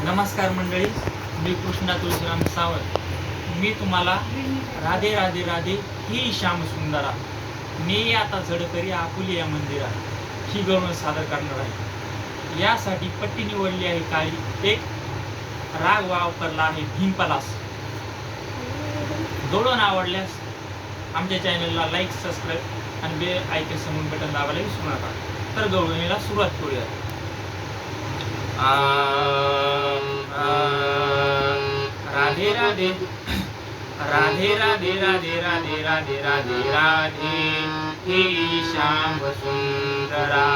नमस्कार मंडळी, मी कृष्णा तुळशीराम सावंत. मी तुम्हाला राधे राधे राधे ही श्याम सुंदरा मी आता झडकरी आपुली या मंदिरात ही गवळण सादर करणार आहे. यासाठी पट्टी निवडली आहे काळी. एक राग वापरला आहे भीमपलास. गवळण आवडल्यास आमच्या चॅनलला लाईक, सबस्क्राईब आणि बेल आयकॉन समोर बटन दाबायला विसरू नका. तर गवळणीला सुरुवात करूया. राधे राधे राधे राधे राधे राधे राधे राधे राधे हे श्याम सुंदरा.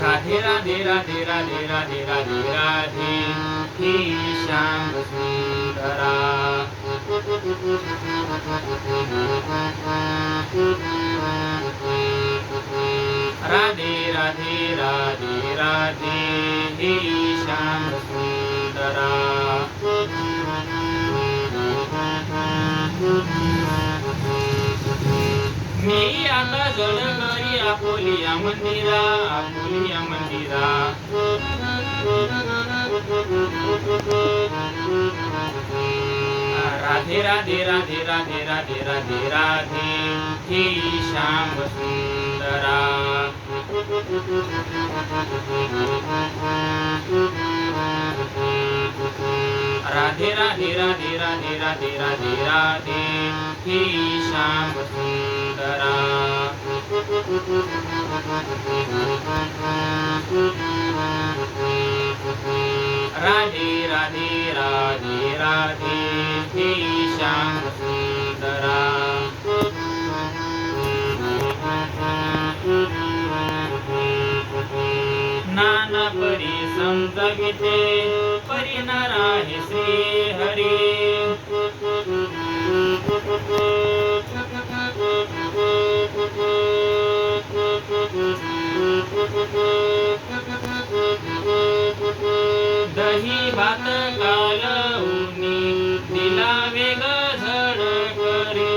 राधे राधे राधे राधे राधे राधे राधे हे श्याम सुंदरा. राधे राधे राधे राधे हे श्याम सुंदरा. मी आता झडकरी आपुलिया मंदिरा, आपुलिया मंदिरा. राधे राधे राधे राधे राधे राधे राधे हे श्याम सुंदरा. राधे राधे राधे राधे राधे राधे राधे हे श्याम सुंदरा. राधे राधे राधे राधे हे श्याम सुंदरा. नाना परी समजविते परी नाराहे श्री हरी. दही भात कालवूनी दिला वेग झडकरी.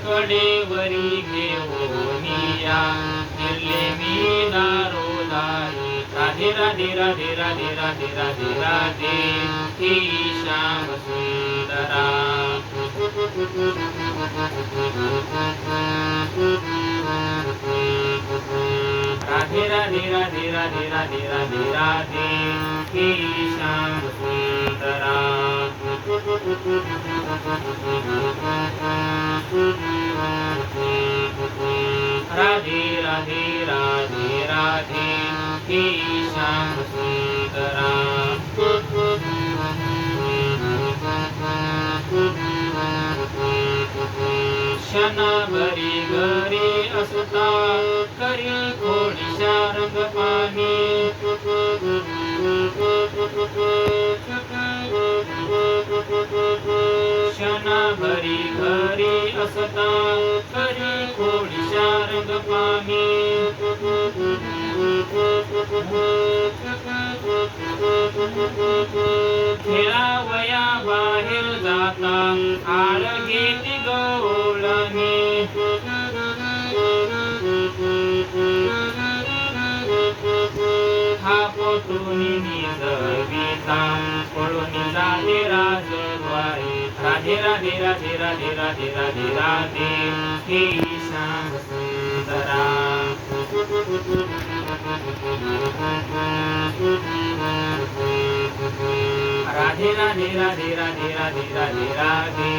कडेवरी घेऊनिया फिरले मी दारोदारी. राधे राधे राधे राधे राधे राधे राधे हे श्याम सुंदरा. राधे राधे राधे राधे राधे राधे राधे हे श्याम सुंदरा. राधे राधे राधे राधे हे श्याम सुंदरा. क्षणभरी घरी असता करी थोडीशा रंगपाणी. क्षणभरी घरी असता करी थोडीशा रंगपाणी. खेळावया बाहेर जाता आळ घेती गवळणी. हा पोटूनी निजविता पळून जाते राजद्वारे. राधे राधे राधे राधे राधे राधे राधे हे श्याम सुंदरा. राधे राधे राधे राधे राधे राधे राधे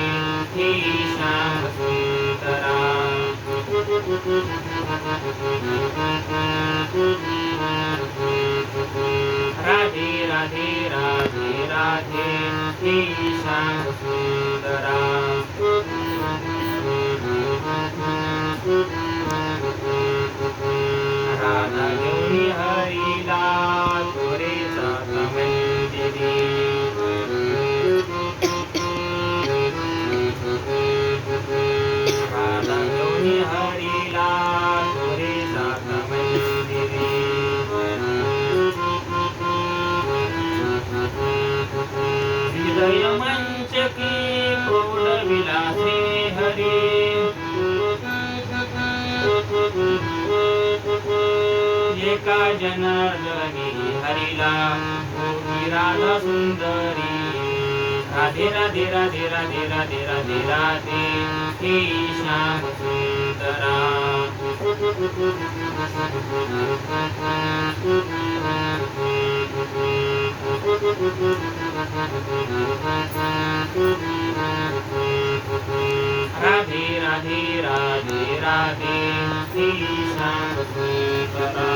हे श्याम सुंदरा. राधे राधे राधे राधे हे श्याम सुंदरा. राधा गौरी हरीला तोरे जात मंदिरी. राधा गौरी हरीला तोरे जात मंदिरी. हृदय मंचकी विलासी हरी एका जनार्दनी हरिला गोपी राधा सुंदरी राधे राधे राधे राधे राधे राधे राधे हे श्याम सुंदरा राधे राधे राधे राधे हे श्याम सुंदरा